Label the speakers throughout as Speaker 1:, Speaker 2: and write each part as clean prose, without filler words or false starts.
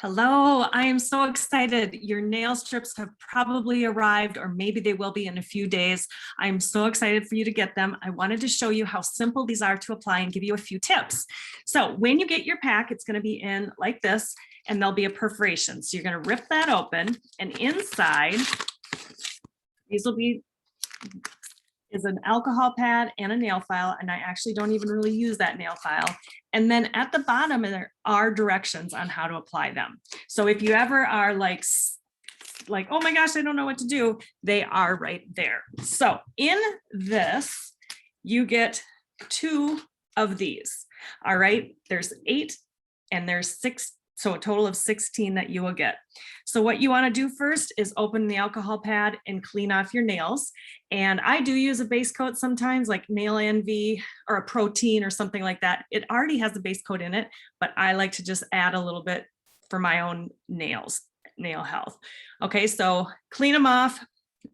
Speaker 1: Hello, I am so excited. Your nail strips have probably arrived, or maybe they will be in a few days. I'm so excited for you to get them. I wanted to show you how simple these are to apply and give you a few tips. So when you get your pack, it's going to be in like this, and there'll be a perforation. So you're going to rip that open, and inside, these will be is an alcohol pad and a nail file, and I actually don't even really use that nail file. And then at the bottom there are directions on how to apply them. So if you ever are like, oh my gosh, I don't know what to do, they are right there. So in this, you get 2 of these. All right, there's 8 and there's 6. So a total of 16 that you will get. So what you want to do first is open the alcohol pad and clean off your nails. And I do use a base coat sometimes, like Nail Envy or a protein or something like that. It already has the base coat in it, but I like to just add a little bit for my own nail health. Okay, so clean them off,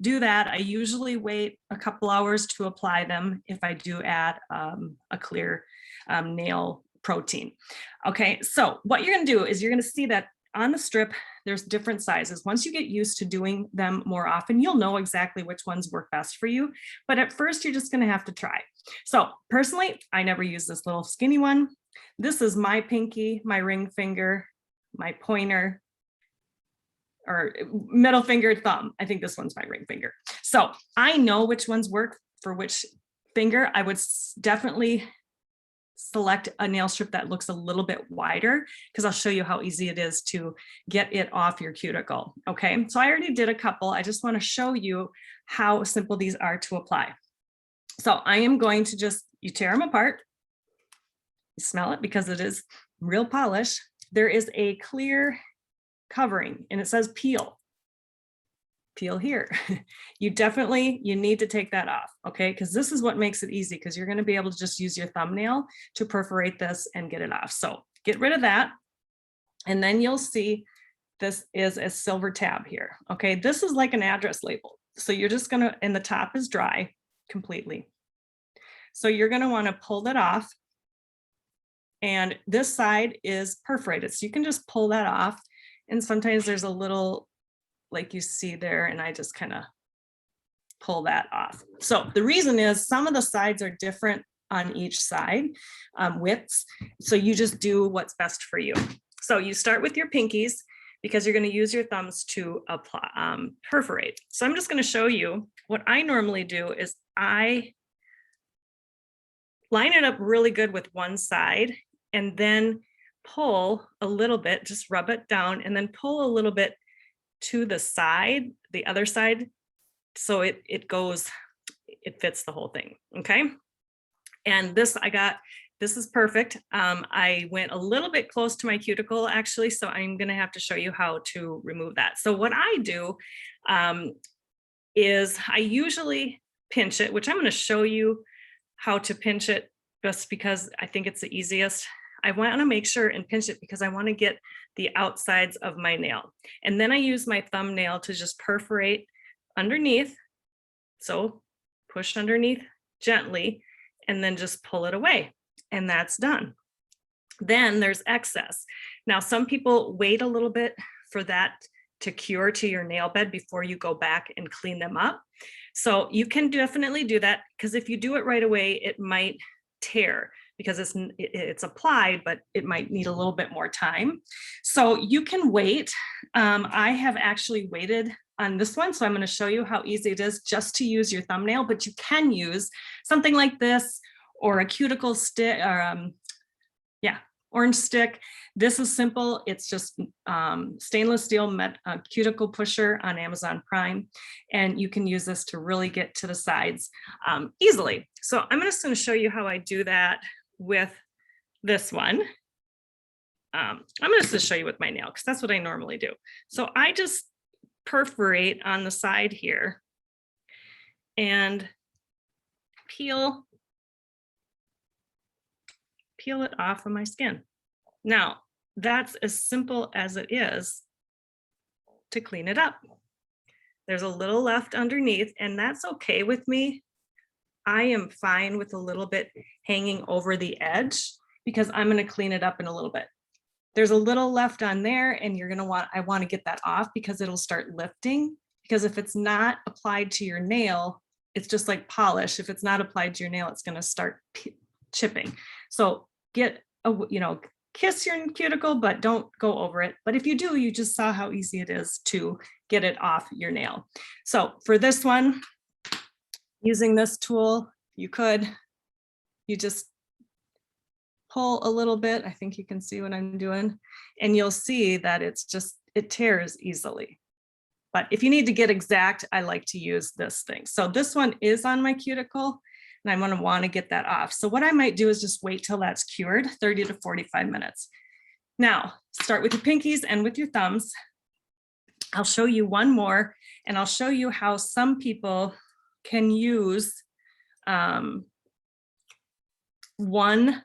Speaker 1: do that. I usually wait a couple hours to apply them if I do add a clear nail protein. Okay, so what you're going to do is you're going to see that on the strip, there's different sizes. Once you get used to doing them more often, you'll know exactly which ones work best for you. But at first, you're just going to have to try. So personally, I never use this little skinny one. This is my pinky, my ring finger, my pointer, or middle finger, thumb. I think this one's my ring finger. So I know which ones work for which finger. I would definitely select a nail strip that looks a little bit wider, because I'll show you how easy it is to get it off your cuticle. Okay, so I already did a couple. I just want to show you how simple these are to apply. So I am going to you tear them apart. You smell it because it is real polish. There is a clear covering and it says peel. Peel here. You need to take that off, okay? Because this is what makes it easy, because you're going to be able to just use your thumbnail to perforate this and get it off. So get rid of that. And then you'll see this is a silver tab here. Okay, this is like an address label. So you're just going to, and the top is dry completely. So you're going to want to pull that off. And this side is perforated. So you can just pull that off. And sometimes there's a little, like you see there, and I just kind of pull that off. So the reason is some of the sides are different on each side, widths. So you just do what's best for you. So you start with your pinkies, because you're going to use your thumbs to apply, perforate. So I'm just going to show you what I normally do is I line it up really good with one side and then pull a little bit, just rub it down and then pull a little bit to the side, the other side, so it fits the whole thing. Okay, and this is perfect. I went a little bit close to my cuticle actually, so I'm going to have to show you how to remove that. So what I do is I usually pinch it, which I'm going to show you how to pinch it just because I think it's the easiest. I want to make sure and pinch it because I want to get the outsides of my nail. And then I use my thumbnail to just perforate underneath. So push underneath gently and then just pull it away. And that's done. Then there's excess. Now, some people wait a little bit for that to cure to your nail bed before you go back and clean them up. So you can definitely do that, because if you do it right away, it might tear, because it's applied, but it might need a little bit more time. So you can wait. I have actually waited on this one, so I'm going to show you how easy it is just to use your thumbnail, but you can use something like this or a cuticle stick, or orange stick. This is simple. It's just stainless steel cuticle pusher on Amazon Prime, and you can use this to really get to the sides easily. So I'm just going to show you how I do that with this one. I'm just going to show you with my nail, because that's what I normally do. So I just perforate on the side here and peel it off of my skin. Now, that's as simple as it is to clean it up. There's a little left underneath, and that's okay with me. I am fine with a little bit hanging over the edge, because I'm going to clean it up in a little bit. There's a little left on there and you're gonna want, I wanna get that off because it'll start lifting. Because if it's not applied to your nail, it's just like polish. If it's not applied to your nail, it's gonna start chipping. So get a, kiss your cuticle, but don't go over it. But if you do, you just saw how easy it is to get it off your nail. So for this one, using this tool, you just pull a little bit. I think you can see what I'm doing, and you'll see that it tears easily. But if you need to get exact, I like to use this thing. So this one is on my cuticle and I'm gonna wanna get that off. So what I might do is just wait till that's cured, 30 to 45 minutes. Now, start with your pinkies and with your thumbs. I'll show you one more and I'll show you how some people can use one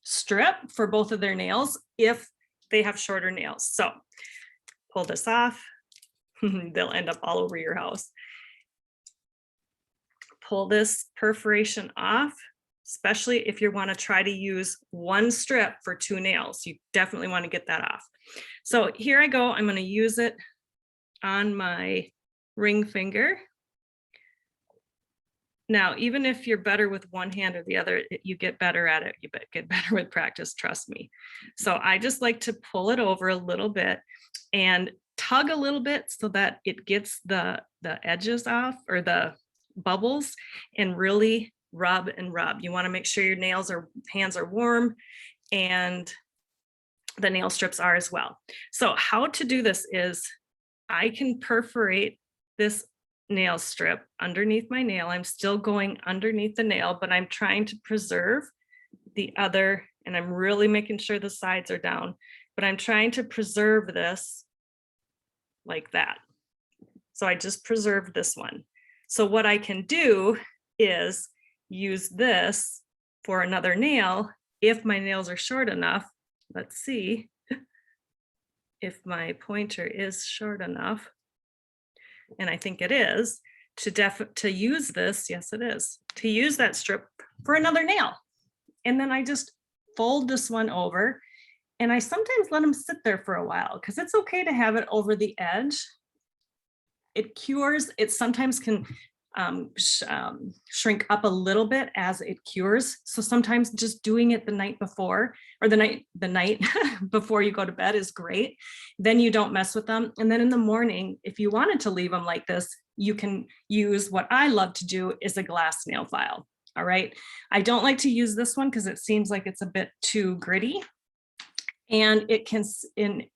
Speaker 1: strip for both of their nails if they have shorter nails. So pull this off. They'll end up all over your house. Pull this perforation off, especially if you want to try to use one strip for 2 nails. You definitely want to get that off. So here I go. I'm going to use it on my ring finger. Now, even if you're better with one hand or the other, you get better at it. You get better with practice, trust me. So I just like to pull it over a little bit and tug a little bit so that it gets the edges off or the bubbles, and really rub and rub. You want to make sure your hands are warm and the nail strips are as well. So how to do this is I can perforate this nail strip underneath my nail. I'm still going underneath the nail, but I'm trying to preserve the other, and I'm really making sure the sides are down, but I'm trying to preserve this like that. So I just preserved this one. So what I can do is use this for another nail if my nails are short enough. Let's see if my pointer is short enough. And I think it is, to use this. Yes, it is, to use that strip for another nail. And then I just fold this one over, and I sometimes let them sit there for a while because it's okay to have it over the edge. It cures, it sometimes can shrink up a little bit as it cures. So sometimes just doing it the night before, or the night before you go to bed is great. Then you don't mess with them. And then in the morning, if you wanted to leave them like this, you can use what I love to do is a glass nail file. All right. I don't like to use this one because it seems like it's a bit too gritty. And it can,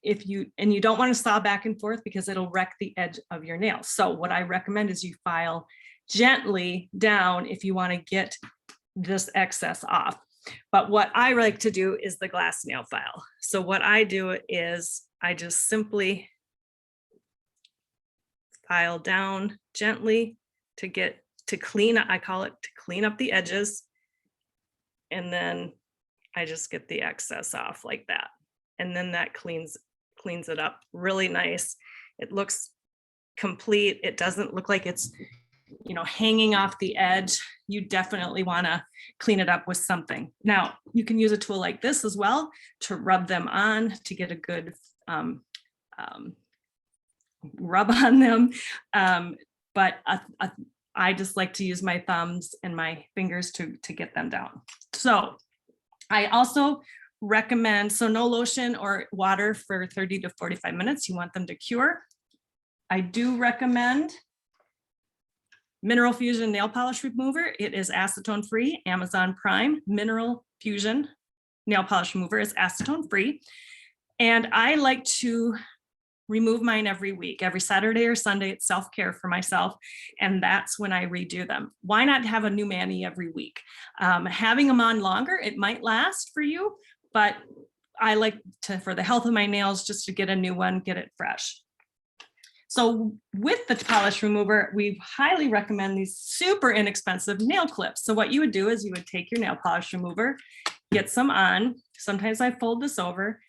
Speaker 1: if you don't want to saw back and forth because it'll wreck the edge of your nail. So what I recommend is you file gently down if you want to get this excess off. But what I like to do is the glass nail file. So what I do is I just simply file down gently to clean, I call it to clean up the edges. And then I just get the excess off like that. And then that cleans it up really nice. It looks complete. It doesn't look like it's, hanging off the edge. You definitely want to clean it up with something. Now, you can use a tool like this as well to rub them on to get a good rub on them. But I just like to use my thumbs and my fingers to get them down. So I also recommend, so no lotion or water for 30 to 45 minutes. You want them to cure. I do recommend Mineral Fusion Nail Polish Remover. It is acetone free. Amazon Prime Mineral Fusion Nail Polish Remover is acetone free. And I like to remove mine every week, every Saturday or Sunday. It's self-care for myself. And that's when I redo them. Why not have a new mani every week? Having them on longer, it might last for you, but I like to, for the health of my nails, just to get a new one, get it fresh. So with the polish remover, we highly recommend these super inexpensive nail clips. So what you would do is you would take your nail polish remover, get some on. Sometimes I fold this over,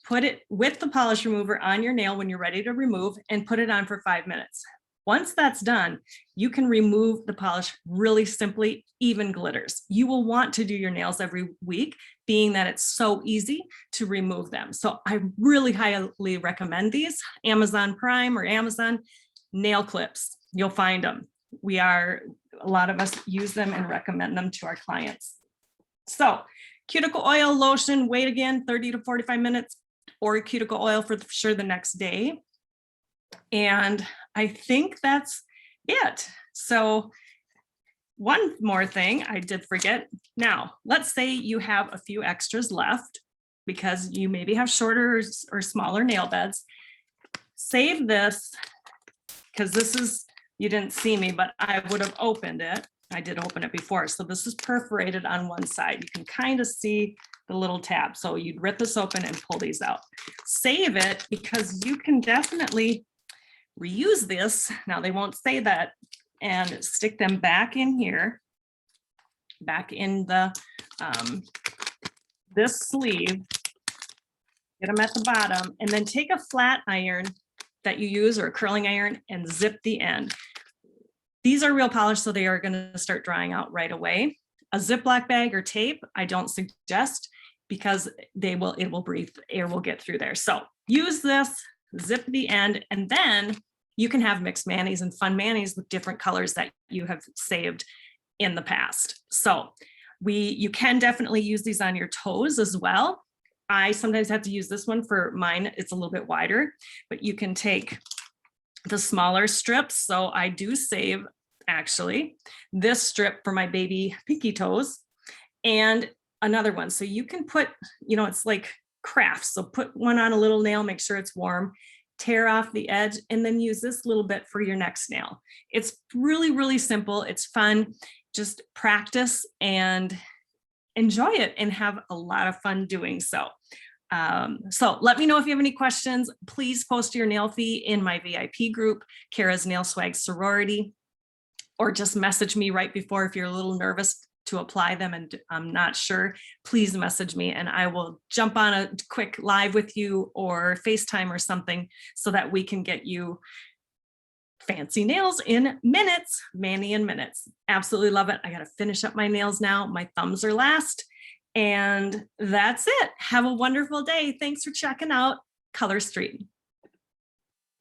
Speaker 1: put it with the polish remover on your nail when you're ready to remove, and put it on for 5 minutes. Once that's done, you can remove the polish really simply, even glitters. You will want to do your nails every week, being that it's so easy to remove them. So I really highly recommend these. Amazon Prime or Amazon nail clips. You'll find them. A lot of us use them and recommend them to our clients. So cuticle oil, lotion, wait again 30 to 45 minutes, or cuticle oil for sure the next day. And I think that's it. So one more thing I did forget. Now, let's say you have a few extras left because you maybe have shorter or smaller nail beds. Save this, because this is, you didn't see me, but I would have opened it. I did open it before. So this is perforated on one side. You can kind of see the little tab. So you'd rip this open and pull these out. Save it, because you can definitely reuse this. Now they won't say that, and stick them back in here, back in the this sleeve, get them at the bottom, and then take a flat iron that you use or a curling iron and zip the end. These are real polish, so they are going to start drying out right away. A Ziploc bag or tape, I don't suggest, because it will breathe, air will get through there. So use this, zip the end, and then you can have mixed manis and fun manis with different colors that you have saved in the past. So you can definitely use these on your toes as well. I sometimes have to use this one for mine. It's a little bit wider, but you can take the smaller strips. So I do save actually this strip for my baby pinky toes and another one. So you can put, it's like crafts. So put one on a little nail, make sure it's warm, tear off the edge, and then use this little bit for your next nail. It's really, really simple. It's fun. Just practice and enjoy it and have a lot of fun doing so. So let me know if you have any questions. Please post your nail fee in my VIP group, Cara's Nail Swag Sorority, or just message me right before if you're a little nervous to apply them and I'm not sure. Please message me and I will jump on a quick live with you or FaceTime or something so that we can get you fancy nails in minutes, Manny in minutes. Absolutely love it. I got to finish up my nails now. My thumbs are last. And that's it. Have a wonderful day. Thanks for checking out Color Street.